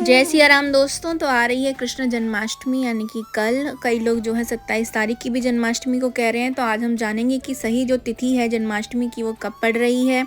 जय सिया राम दोस्तों। तो आ रही है कृष्ण जन्माष्टमी यानी कि कल। कई लोग जो है 27 तारीख की भी जन्माष्टमी को कह रहे हैं। तो आज हम जानेंगे कि सही जो तिथि है जन्माष्टमी की वो कब पड़ रही है,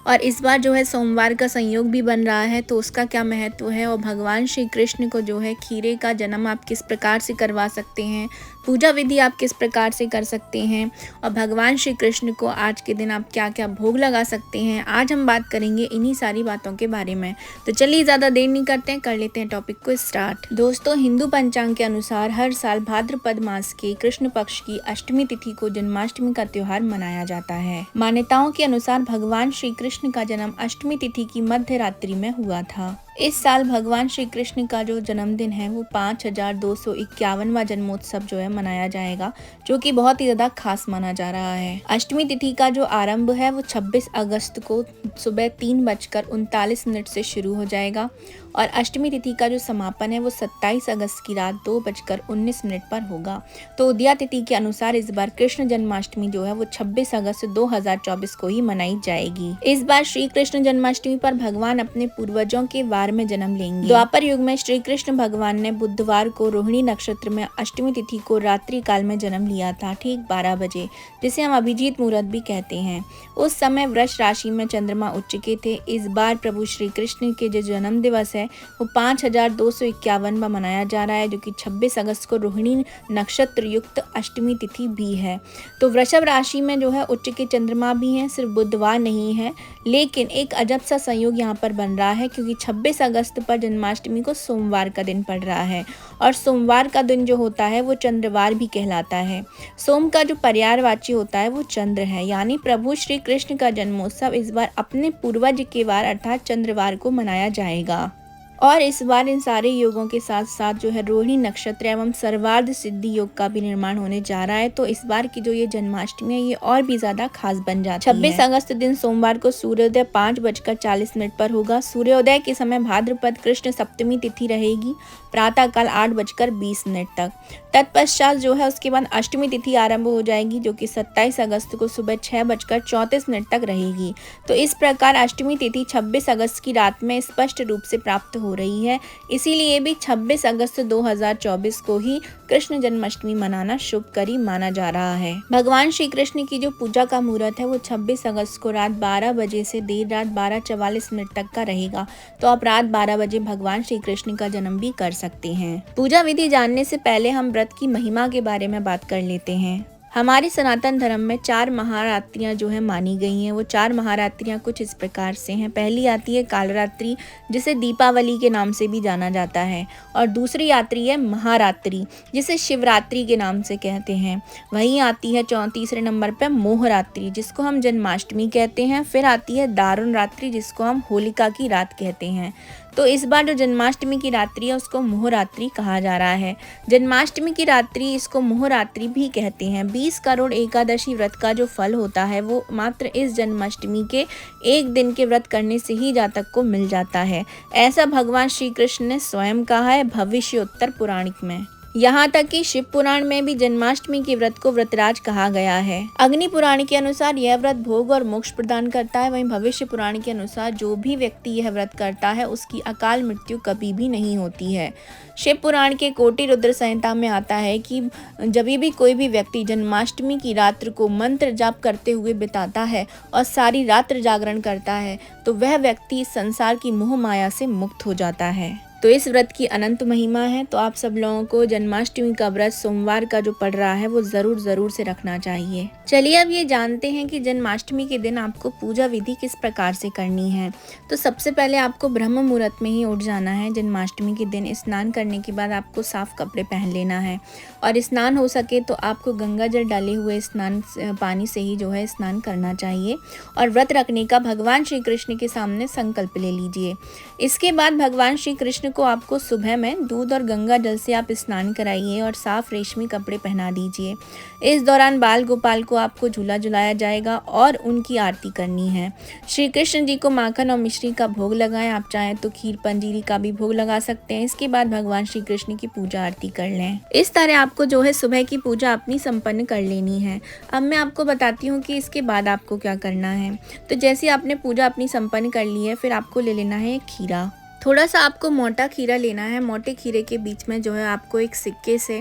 और इस बार जो है सोमवार का संयोग भी बन रहा है तो उसका क्या महत्व है, और भगवान श्री कृष्ण को जो है खीरे का जन्म आप किस प्रकार से करवा सकते हैं, पूजा विधि आप किस प्रकार से कर सकते हैं, और भगवान श्री कृष्ण को आज के दिन आप क्या क्या भोग लगा सकते हैं। आज हम बात करेंगे इन्हीं सारी बातों के बारे में। तो चलिए ज़्यादा देर नहीं करते हैं, कर लेते हैं टॉपिक को स्टार्ट। दोस्तों, हिंदू पंचांग के अनुसार हर साल भाद्रपद मास के कृष्ण पक्ष की अष्टमी तिथि को जन्माष्टमी का त्योहार मनाया जाता है। मान्यताओं के अनुसार भगवान श्री कृष्ण का जन्म अष्टमी तिथि की मध्य रात्रि में हुआ था। इस साल भगवान श्री कृष्ण का जो जन्मदिन है वो 5251वां जन्मोत्सव जो है मनाया जाएगा, जो कि बहुत ही ज्यादा खास माना जा रहा है। अष्टमी तिथि का जो आरंभ है वो 26 अगस्त को सुबह 3:39 से शुरू हो जाएगा, और अष्टमी तिथि का जो समापन है वो 27 अगस्त की रात 2:19 पर होगा। तो उदया तिथि के अनुसार इस बार कृष्ण जन्माष्टमी जो है वो 26 अगस्त 2024 को ही मनाई जाएगी। इस बार श्री कृष्ण जन्माष्टमी पर भगवान अपने पूर्वजों के वार में जन्म लेंगे। द्वापर युग में श्री कृष्ण भगवान ने बुधवार को रोहिणी नक्षत्र में अष्टमी तिथि को रात्रि काल में जन्म लिया था, ठीक 12 बजे, जिसे हम अभिजीत मुहूर्त भी कहते हैं। उस समय वृष राशि में चंद्रमा उच्च के थे। इस बार प्रभु श्री कृष्ण के जो जन्म दिवस है वो 5251वां मनाया जा रहा है, जो कि 26 अगस्त को रोहिणी नक्षत्र युक्त अष्टमी तिथि भी है। तो वृषभ राशि में जो है उच्च के चंद्रमा भी हैं, सिर्फ बुधवार नहीं है, लेकिन एक अजब सा संयोग यहाँ पर बन रहा है, क्योंकि 26 अगस्त पर जन्माष्टमी को सोमवार का दिन पड़ रहा है, और सोमवार का दिन जो होता है वो चंद्रवार भी कहलाता है। सोम का जो पर्यायवाची होता है वो चंद्र है, यानी प्रभु श्री कृष्ण का जन्मोत्सव इस बार अपने पूर्वज के वार अर्थात चंद्रवार को मनाया जाएगा। और इस बार इन सारे योगों के साथ साथ जो है रोहिणी नक्षत्र एवं सर्वार्ध सिद्धि योग का भी निर्माण होने जा रहा है। तो इस बार की जो ये जन्माष्टमी है ये और भी ज्यादा खास बन जाती है। 26 अगस्त दिन सोमवार को सूर्योदय 5:40 पर होगा। सूर्योदय के समय भाद्रपद कृष्ण सप्तमी तिथि रहेगी, प्रातः काल 8:20 तक। तत्पश्चात जो है उसके बाद अष्टमी तिथि आरंभ हो जाएगी, जो कि 27 अगस्त को सुबह 6:34 तक रहेगी। तो इस प्रकार अष्टमी तिथि 26 अगस्त की रात में स्पष्ट रूप से प्राप्त हो रही है। इसीलिए भी 26 अगस्त 2024 को ही कृष्ण जन्माष्टमी मनाना शुभकरी माना जा रहा है। भगवान श्री कृष्ण की जो पूजा का मुहूर्त है वो 26 अगस्त को रात 12 बजे से देर रात 12:44 तक का रहेगा। तो आप रात 12 बजे भगवान श्री कृष्ण का जन्म भी कर सकते हैं। पूजा विधि जानने से पहले हम व्रत की महिमा के बारे में बात कर लेते हैं। हमारे सनातन धर्म में 4 महारात्रियां जो है मानी गई हैं। वो 4 महारात्रियां कुछ इस प्रकार से हैं। पहली आती है कालरात्रि, जिसे दीपावली के नाम से भी जाना जाता है, और दूसरी आती है महारात्रि, जिसे शिवरात्रि के नाम से कहते हैं। वहीं आती है तीसरे नंबर पर मोहरात्रि, जिसको हम जन्माष्टमी कहते हैं। फिर आती है दारुण रात्रि, जिसको हम होलिका की रात कहते हैं। तो इस बार जो जन्माष्टमी की रात्रि है उसको मोहरात्रि कहा जा रहा है। जन्माष्टमी की रात्रि इसको मोहरात्रि भी कहते हैं। 20 करोड़ एकादशी व्रत का जो फल होता है वो मात्र इस जन्माष्टमी के एक दिन के व्रत करने से ही जातक को मिल जाता है। ऐसा भगवान श्री कृष्ण ने स्वयं कहा है भविष्योत्तर पुराणिक में। यहाँ तक कि शिव पुराण में भी जन्माष्टमी के व्रत को व्रतराज कहा गया है। अग्नि पुराण के अनुसार यह व्रत भोग और मोक्ष प्रदान करता है। वहीं भविष्य पुराण के अनुसार जो भी व्यक्ति यह व्रत करता है उसकी अकाल मृत्यु कभी भी नहीं होती है। शिव पुराण के कोटि रुद्र संहिता में आता है कि जब भी कोई भी व्यक्ति जन्माष्टमी की रात्र को मंत्र जाप करते हुए बिताता है और सारी रात्र जागरण करता है तो वह व्यक्ति इस संसार की मोह माया से मुक्त हो जाता है। तो इस व्रत की अनंत महिमा है। तो आप सब लोगों को जन्माष्टमी का व्रत सोमवार का जो पड़ रहा है वो जरूर से रखना चाहिए। चलिए अब ये जानते हैं कि जन्माष्टमी के दिन आपको पूजा विधि किस प्रकार से करनी है। तो सबसे पहले आपको ब्रह्म मुहूर्त में ही उठ जाना है। जन्माष्टमी के दिन स्नान करने के बाद आपको साफ कपड़े पहन लेना है, और स्नान हो सके तो आपको गंगा जल डाले हुए स्नान पानी से ही जो है स्नान करना चाहिए। और व्रत रखने का भगवान श्री कृष्ण के सामने संकल्प ले लीजिए। इसके बाद भगवान श्री कृष्ण को आपको सुबह में दूध और गंगा जल से आप स्नान कराइए और साफ रेशमी कपड़े पहना दीजिए। इस दौरान बाल गोपाल को आपको झूला झुलाया जाएगा और उनकी आरती करनी है। श्री कृष्ण जी को माखन और मिश्री का भोग लगाएं। आप चाहें तो खीर पंजीरी का भी भोग लगा सकते हैं। इसके बाद भगवान श्री कृष्ण की पूजा आरती कर लें। इस तरह आपको जो है सुबह की पूजा अपनी संपन्न कर लेनी है। अब मैं आपको बताती हूँ कि इसके बाद आपको क्या करना है। तो जैसे आपने पूजा अपनी संपन्न कर ली है, फिर आपको ले लेना है खीरा। थोड़ा सा आपको मोटा खीरा लेना है। मोटे खीरे के बीच में जो है आपको एक सिक्के से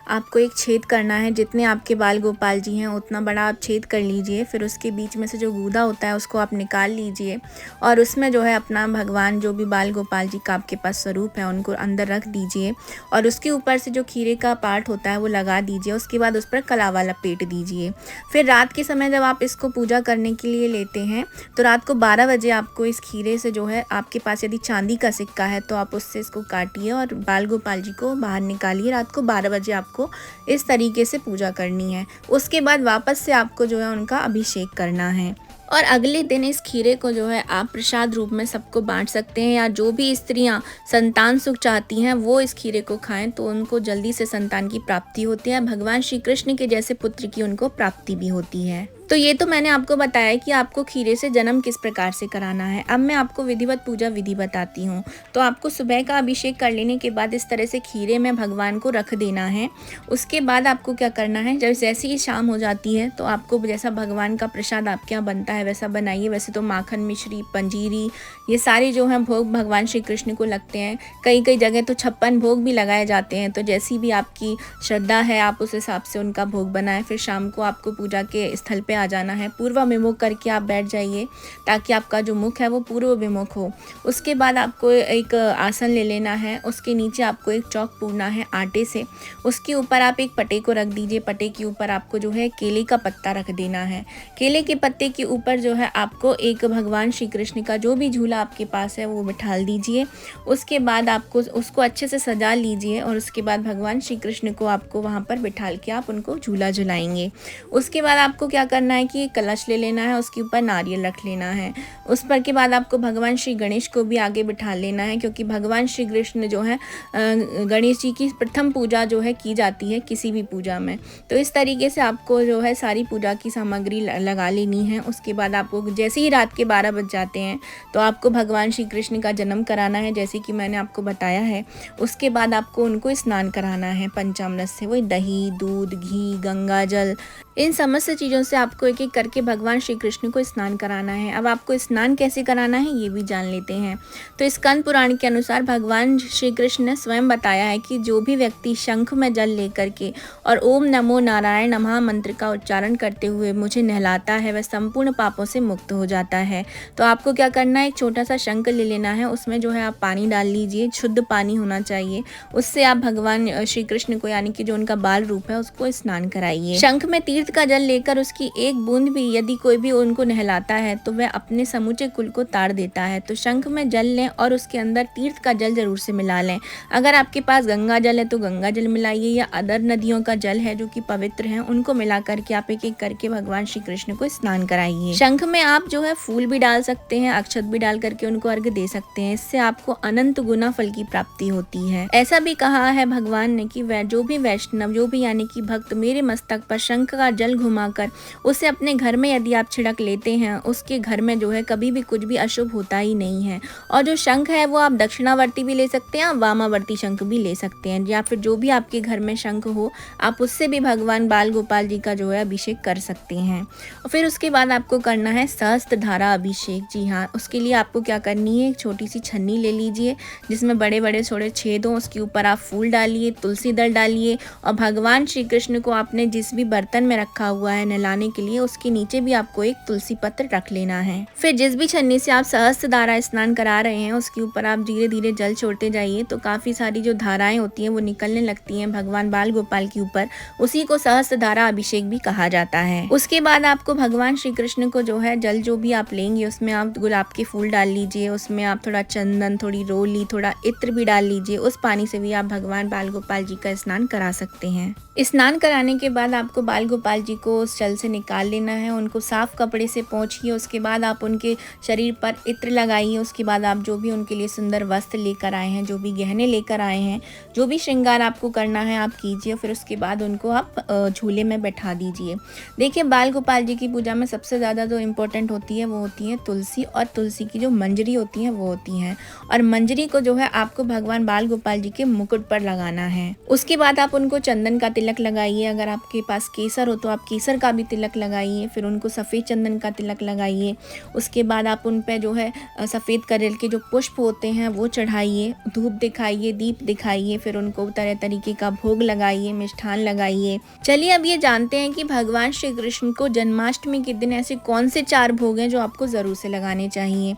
आपको एक छेद करना है। जितने आपके बाल गोपाल जी हैं उतना बड़ा आप छेद कर लीजिए। फिर उसके बीच में से जो गूदा होता है उसको आप निकाल लीजिए और उसमें जो है अपना भगवान जो भी बाल गोपाल जी का आपके पास स्वरूप है उनको अंदर रख दीजिए और उसके ऊपर से जो खीरे का पार्ट होता है वो लगा दीजिए। उसके बाद उस पर कलावा लपेट दीजिए। फिर रात के समय जब आप इसको पूजा करने के लिए लेते हैं तो रात को 12 बजे आपको इस खीरे से जो है, आपके पास यदि चांदी का सिक्का है तो आप उससे इसको काटिए और बाल गोपाल जी को बाहर निकालिए। रात को 12 बजे आपको इस तरीके से पूजा करनी है। उसके बाद वापस से आपको जो है उनका अभिषेक करना है और अगले दिन इस खीरे को जो है आप प्रसाद रूप में सबको बांट सकते हैं, या जो भी स्त्रियां संतान सुख चाहती हैं वो इस खीरे को खाएं तो उनको जल्दी से संतान की प्राप्ति होती है। भगवान श्री कृष्ण के जैसे पुत्र की उनको प्राप्ति भी होती है। तो ये तो मैंने आपको बताया कि आपको खीरे से जन्म किस प्रकार से कराना है। अब मैं आपको विधिवत पूजा विधि बताती हूँ। तो आपको सुबह का अभिषेक कर लेने के बाद इस तरह से खीरे में भगवान को रख देना है। उसके बाद आपको क्या करना है, जब जैसे ही शाम हो जाती है तो आपको जैसा भगवान का प्रसाद आपके यहाँ बनता है वैसा बनाइए। वैसे तो माखन, मिश्री, पंजीरी ये सारे जो हैं भोग भगवान श्री कृष्ण को लगते हैं। कई कई जगह तो 56 भोग भी लगाए जाते हैं। तो जैसी भी आपकी श्रद्धा है आप उस हिसाब से उनका भोग बनाएं। फिर शाम को आपको पूजा के स्थल पे आ जाना है। पूर्व विमुख करके आप बैठ जाइए ताकि आपका जो मुख है वो पूर्व विमुख हो। उसके बाद आपको एक आसन ले लेना है। उसके नीचे आपको एक चौक पूरना है आटे से। उसके ऊपर आप एक पटे को रख दीजिए। पटे के ऊपर आपको जो है केले का पत्ता रख देना है। केले के पत्ते के ऊपर जो है आपको एक भगवान श्री कृष्ण का जो भी झूला आपके पास है वो बिठाल दीजिए। उसके बाद आपको उसको अच्छे से सजा लीजिए और उसके बाद भगवान श्री कृष्ण को आपको वहाँ पर बिठाल के आप उनको झूला झुलाएंगे। उसके बाद आपको क्या करना है कि कलश ले लेना है, उसके ऊपर नारियल रख लेना है। उस पर के बाद आपको भगवान श्री गणेश को भी आगे बिठा लेना है, क्योंकि भगवान श्री कृष्ण जो है गणेश जी की प्रथम पूजा जो है की जाती है किसी भी पूजा में। तो इस तरीके से आपको जो है सारी पूजा की सामग्री लगा लेनी है। उसके बाद आपको जैसे ही रात के 12 बज जाते हैं तो आपको भगवान श्री कृष्ण का जन्म कराना है, जैसे कि मैंने आपको बताया है। उसके बाद आपको उनको स्नान कराना है पंचामृत से, वही दही, दूध, घी, गंगा जल, इन समस्त चीज़ों से आपको एक एक करके भगवान श्री कृष्ण को स्नान कराना है। अब आपको स्नान कैसे कराना है ये भी जान लेते हैं। तो स्कंद पुराण के अनुसार भगवान श्री कृष्ण ने स्वयं बताया है कि जो भी व्यक्ति शंख में जल लेकर के और ओम नमो नारायण नमः मंत्र का उच्चारण करते हुए मुझे नहलाता है वह संपूर्ण पापों से मुक्त हो जाता है। तो आपको क्या करना है, एक छोटा सा शंख ले लेना है। उसमें जो है आप पानी डाल लीजिए, शुद्ध पानी होना चाहिए। उससे आप भगवान श्री कृष्ण को यानी कि जो उनका बाल रूप है उसको स्नान कराइए। शंख में तीर्थ का जल लेकर उसकी एक बूंद भी यदि कोई भी उनको नहलाता है तो वह अपने समूचे कुल को तार देता है। तो शंख में जल लें और उसके अंदर तीर्थ का जल जरूर से मिला लें। अगर आपके पास गंगा जल है तो गंगा जल मिलाइए, या अदर नदियों का जल है जो कि पवित्र है उनको मिला करके आप एक एक करके भगवान श्री कृष्ण को स्नान कराइए। शंख में आप जो है फूल भी डाल सकते हैं, अक्षत भी डाल करके उनको अर्घ दे सकते हैं। इससे आपको अनंत गुना फल की प्राप्ति होती है। ऐसा भी कहा है भगवान ने कि वह जो भी वैष्णव जो भी यानी कि भक्त मेरे मस्तक पर शंख का जल घुमाकर उसे अपने घर में यदि आप छिड़क लेते हैं उसके घर में जो है कभी भी कुछ भी अशुभ होता ही नहीं है। और जो शंख है वो आप दक्षिणावर्ती भी ले सकते हैं, वामावर्ती शंख भी ले सकते हैं, या फिर जो भी आपके घर में शंख हो आप उससे भी भगवान बाल गोपाल जी का जो है अभिषेक कर सकते हैं। और फिर उसके बाद आपको करना है सहस्त्र धारा अभिषेक। जी हाँ, उसके लिए आपको क्या करनी है, एक छोटी सी छन्नी ले लीजिए जिसमें बड़े बड़े छोटे छेद हों। उसके ऊपर आप फूल डालिए, तुलसी दल डालिए और भगवान श्री कृष्ण को आपने जिस भी बर्तन में रखा हुआ है नहलाने के लिए उसके नीचे भी आपको एक तुलसी पत्र रख लेना है। फिर जिस भी छन्नी से आप सहस्त्र धारा स्नान करा रहे हैं उसके ऊपर आप धीरे धीरे जल छोड़ते जाइए तो काफी सारी जो धाराएं होती हैं वो निकलने लगती हैं भगवान बाल गोपाल के ऊपर। उसी को सहस्त्र धारा अभिषेक भी कहा जाता है। उसके बाद आपको भगवान श्री कृष्ण को जो है जल जो भी आप लेंगे उसमें आप गुलाब के फूल डाल लीजिए, उसमें आप थोड़ा चंदन, थोड़ी रोली, थोड़ा इत्र भी डाल लीजिए। उस पानी से भी आप भगवान बाल गोपाल जी का स्नान करा सकते हैं। स्नान कराने के बाद आपको बाल गोपाल जी को उस जल से निकाल लेना है, उनको साफ कपड़े से पोंछिए। उसके बाद आप उनके शरीर पर इत्र लगाइए। उसके बाद आप जो भी उनके लिए सुंदर वस्त्र लेकर आए हैं, जो भी गहने लेकर आए हैं, जो भी श्रृंगार आपको करना है आप कीजिए। फिर उसके बाद उनको आप झूले में बैठा दीजिए। देखिए, बाल गोपाल जी की पूजा में सबसे ज़्यादा जो इम्पोर्टेंट होती है वो होती है तुलसी, और तुलसी की जो मंजरी होती है वो होती हैं। और मंजरी को जो है आपको भगवान बाल गोपाल जी के मुकुट पर लगाना है। उसके बाद आप उनको चंदन का तिलक लगाइए। अगर आपके पास केसर हो तो आप केसर का भी तिलक लगाइए, फिर उनको सफ़ेद चंदन का तिलक लगाइए। उसके बाद आप उन पे जो है सफ़ेद करेल के जो पुष्प होते हैं वो चढ़ाइए, धूप दिखाइए, दीप दिखाइए, फिर उनको तरह तरीके का भोग लगाइए, मिष्ठान लगाइए। चलिए अब ये जानते हैं कि भगवान श्री कृष्ण को जन्माष्टमी के दिन ऐसे कौन से 4 भोग हैं जो आपको ज़रूर से लगाने चाहिए।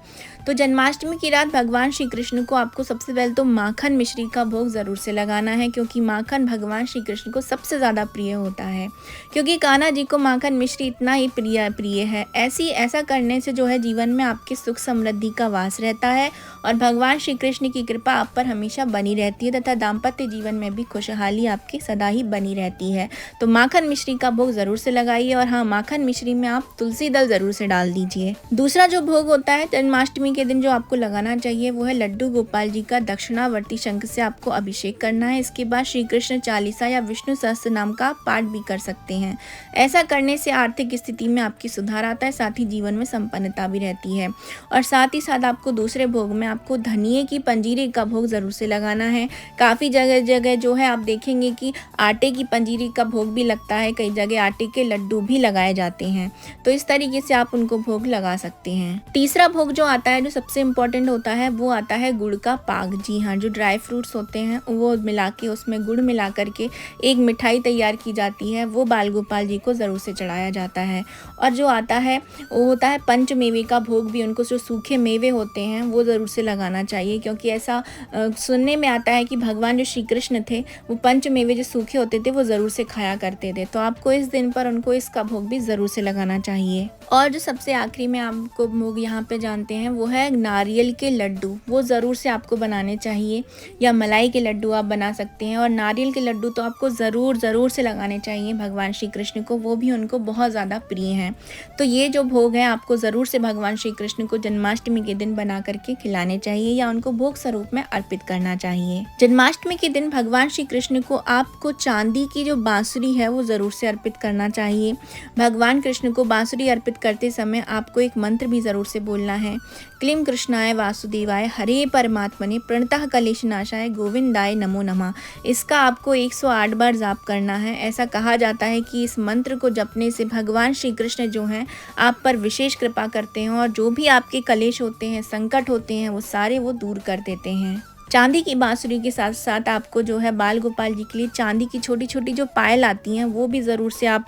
तो जन्माष्टमी की रात भगवान श्री कृष्ण को आपको सबसे पहले तो माखन मिश्री का भोग ज़रूर से लगाना है, क्योंकि माखन भगवान श्री कृष्ण को सबसे ज़्यादा प्रिय होता है। क्योंकि कान्हा जी को माखन मिश्री इतना ही प्रिय है। ऐसा करने से जो है जीवन में आपके सुख समृद्धि का वास रहता है और भगवान श्री कृष्ण की कृपा आप पर हमेशा बनी रहती है तथा दाम्पत्य जीवन में भी खुशहाली आपकी सदा ही बनी रहती है। तो माखन मिश्री का भोग ज़रूर से लगाइए और हाँ, माखन मिश्री में आप तुलसी दल ज़रूर से डाल दीजिए। दूसरा जो भोग होता है जन्माष्टमी के दिन जो आपको लगाना चाहिए वो है लड्डू गोपाल जी का दक्षिणावर्ती शंख से आपको अभिषेक करना है। इसके बाद श्री कृष्ण चालीसा या विष्णु सहस्त्र नाम का पाठ भी कर सकते हैं। ऐसा करने से आर्थिक स्थिति में आपकी सुधार आता है, साथ ही जीवन में संपन्नता भी रहती है। और साथ ही साथ आपको दूसरे भोग में आपको धनिये की पंजीरी का भोग ज़रूर से लगाना है। काफ़ी जगह जो है आप देखेंगे कि आटे की पंजीरी का भोग भी लगता है, कई जगह आटे के लड्डू भी लगाए जाते हैं। तो इस तरीके से आप उनको भोग लगा सकते हैं। तीसरा भोग जो आता है, जो सबसे इम्पोर्टेंट होता है, वो आता है गुड़ का पाक। जी हाँ, जो ड्राई फ्रूट्स होते हैं वो मिला के, उसमें गुड़ मिला करके एक मिठाई तैयार की जाती है, वो बाल गोपाल जी को ज़रूर से चढ़ाया जाता है। और जो आता है वो होता है पंचमेवे का भोग भी, उनको जो सूखे मेवे होते हैं वो ज़रूर से लगाना चाहिए, क्योंकि ऐसा सुनने में आता है कि भगवान जो श्री कृष्ण थे वो पंचमेवे जो सूखे होते थे वो ज़रूर से खाया करते थे। तो आपको इस दिन पर उनको इसका भोग भी ज़रूर से लगाना चाहिए। और जो सबसे आखिरी में आपको भोग यहाँ पे जानते हैं वो है नारियल के लड्डू, वो ज़रूर से आपको बनाने चाहिए, या मलाई के लड्डू आप बना सकते हैं। और नारियल के लड्डू तो आपको ज़रूर से लगाने चाहिए भगवान श्री कृष्ण को, वो भी उनको बहुत ज़्यादा प्रिय हैं। तो ये जो भोग है आपको ज़रूर से भगवान श्री कृष्ण को जन्माष्टमी के दिन बना करके खिलाने चाहिए या उनको भोग स्वरूप में अर्पित करना चाहिए। जन्माष्टमी के दिन भगवान श्री कृष्ण को आपको चांदी की जो बांसुरी है वो ज़रूर से अर्पित करना चाहिए। भगवान कृष्ण को बांसुरी अर्पित करते समय आपको एक मंत्र भी ज़रूर से बोलना है, क्लीं कृष्णाय वासुदेवाय हरे परमात्मने प्रणतः कलेश नाशाय गोविंदाय नमो नमः। इसका आपको 108 बार जाप करना है। ऐसा कहा जाता है कि इस मंत्र को जपने से भगवान श्री कृष्ण जो हैं आप पर विशेष कृपा करते हैं और जो भी आपके कलेश होते हैं, संकट होते हैं, वो सारे वो दूर कर देते हैं। चांदी की बांसुरी के साथ साथ आपको जो है बाल गोपाल जी के लिए चांदी की छोटी छोटी जो पायल आती हैं वो भी ज़रूर से आप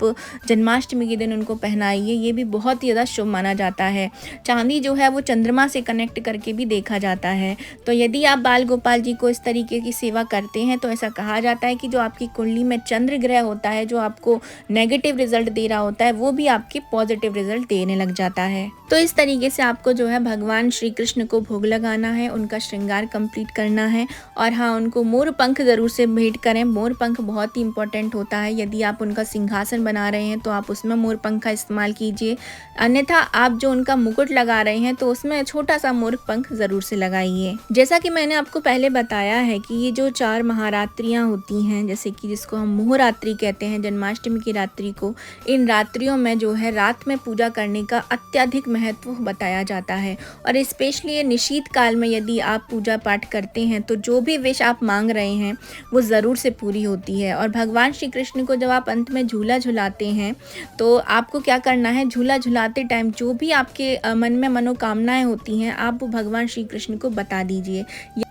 जन्माष्टमी के दिन उनको पहनाइए। ये भी बहुत ही ज़्यादा शुभ माना जाता है। चांदी जो है वो चंद्रमा से कनेक्ट करके भी देखा जाता है। तो यदि आप बाल गोपाल जी को इस तरीके की सेवा करते हैं तो ऐसा कहा जाता है कि जो आपकी कुंडली में चंद्र ग्रह होता है, जो आपको नेगेटिव रिजल्ट दे रहा होता है, वो भी आपके पॉजिटिव रिजल्ट देने लग जाता है। तो इस तरीके से आपको जो है भगवान श्री कृष्ण को भोग लगाना है, उनका श्रृंगार कंप्लीट करना है। और हाँ, उनको मोर पंख ज़रूर से भेंट करें। मोर पंख बहुत ही इंपॉर्टेंट होता है। यदि आप उनका सिंहासन बना रहे हैं तो आप उसमें मोर पंख का इस्तेमाल कीजिए, अन्यथा आप जो उनका मुकुट लगा रहे हैं तो उसमें छोटा सा मोर पंख ज़रूर से लगाइए। जैसा कि मैंने आपको पहले बताया है कि ये जो 4 महारात्रियाँ होती हैं, जैसे कि जिसको हम मोहरात्रि कहते हैं, जन्माष्टमी की रात्रि को, इन रात्रियों में जो है रात में पूजा करने का अत्यधिक महत्व बताया जाता है। और स्पेशली निशीत काल में यदि आप पूजा पाठ करते हैं तो जो भी विश आप मांग रहे हैं वो ज़रूर से पूरी होती है। और भगवान श्री कृष्ण को जब आप अंत में झूला झुलाते हैं तो आपको क्या करना है, झूला झुलाते टाइम जो भी आपके मन में मनोकामनाएं होती हैं आप वो भगवान श्री कृष्ण को बता दीजिए।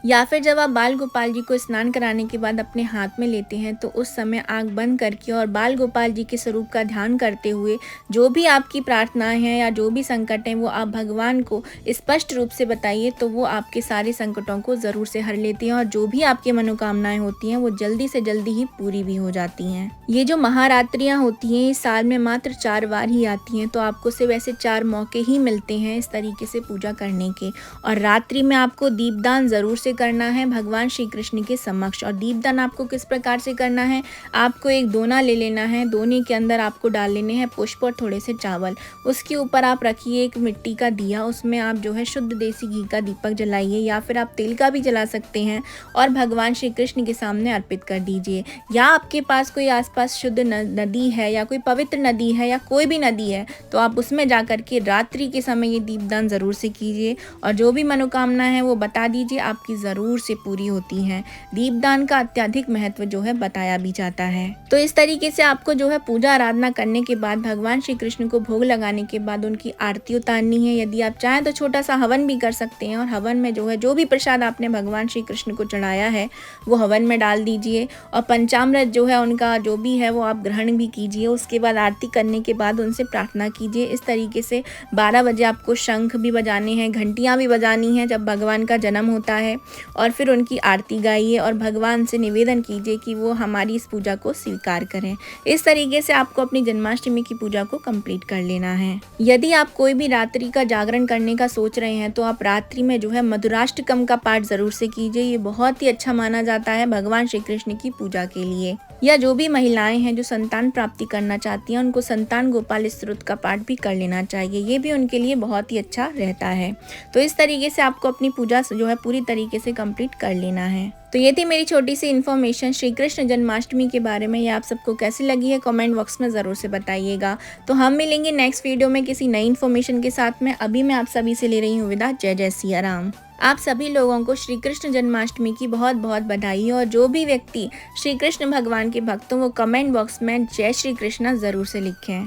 या फिर जब आप बाल गोपाल जी को स्नान कराने के बाद अपने हाथ में लेते हैं तो उस समय आँख बंद करके और बाल गोपाल जी के स्वरूप का ध्यान करते हुए जो भी आपकी प्रार्थनाएं हैं या जो भी संकट हैं वो आप भगवान को स्पष्ट रूप से बताइए, तो वो आपके सारे संकटों को ज़रूर से हर लेती हैं और जो भी आपकी मनोकामनाएं होती हैं वो जल्दी से जल्दी ही पूरी भी हो जाती हैं। ये जो महारात्रियाँ होती हैं ये साल में मात्र 4 बार ही आती हैं, तो आपको सिर्फ ऐसे 4 मौके ही मिलते हैं इस तरीके से पूजा करने के। और रात्रि में आपको दीपदान ज़रूर से करना है भगवान श्री कृष्ण के समक्ष। और दीपदान आपको किस प्रकार से करना है, आपको एक दोना ले लेना है, दोने के अंदर आपको डाल लेने हैं पुष्प और थोड़े से चावल, उसके ऊपर आप रखिए एक मिट्टी का दिया, उसमें आप जो है शुद्ध देसी घी का दीपक जलाइए या फिर आप तेल का भी जला सकते हैं और भगवान श्री कृष्ण के सामने अर्पित कर दीजिए। या आपके पास कोई आसपास शुद्ध नदी है या कोई पवित्र नदी है या कोई भी नदी है तो आप उसमें जाकर के रात्रि के समय ये दीपदान ज़रूर से कीजिए और जो भी मनोकामना है वो बता दीजिए, आपकी ज़रूर से पूरी होती हैं। दीपदान का अत्यधिक महत्व जो है बताया भी जाता है। तो इस तरीके से आपको जो है पूजा आराधना करने के बाद भगवान श्री कृष्ण को भोग लगाने के बाद उनकी आरती उतारनी है। यदि आप चाहें तो छोटा सा हवन भी कर सकते हैं और हवन में जो है जो भी प्रसाद आपने भगवान श्री कृष्ण को चढ़ाया है वो हवन में डाल दीजिए और पंचामृत जो है उनका जो भी है वो आप ग्रहण भी कीजिए। उसके बाद आरती करने के बाद उनसे प्रार्थना कीजिए। इस तरीके से 12 बजे आपको शंख भी बजाने हैं, घंटियाँ भी बजानी हैं जब भगवान का जन्म होता है, और फिर उनकी आरती गाइए और भगवान से निवेदन कीजिए कि वो हमारी इस पूजा को स्वीकार करें। इस तरीके से आपको अपनी जन्माष्टमी की पूजा को कंप्लीट कर लेना है। यदि आप कोई भी रात्रि का जागरण करने का सोच रहे हैं तो आप रात्रि में जो है मधुराष्टकम का पाठ जरूर से कीजिए। ये बहुत ही अच्छा माना जाता है भगवान श्री कृष्ण की पूजा के लिए। या जो भी महिलाएं हैं जो संतान प्राप्ति करना चाहती हैं उनको संतान गोपाल स्तोत्र का पाठ भी कर लेना चाहिए। ये भी उनके लिए बहुत ही अच्छा रहता है। तो इस तरीके से आपको अपनी पूजा जो है पूरी तरीके से कंप्लीट कर लेना है। तो ये थी मेरी छोटी सी इन्फॉर्मेशन श्री कृष्ण जन्माष्टमी के बारे में। ये आप सबको कैसी लगी है कमेंट बॉक्स में ज़रूर से बताइएगा। तो हम मिलेंगे नेक्स्ट वीडियो में किसी नई इन्फॉर्मेशन के साथ में। अभी मैं आप सभी से ले रही हूँ विदा। जय जय सिया राम। आप सभी लोगों को श्री कृष्ण जन्माष्टमी की बहुत बहुत बधाई। और जो भी व्यक्ति श्री कृष्ण भगवान के भक्त हों वो कमेंट बॉक्स में जय श्री कृष्णा ज़रूर से लिखें।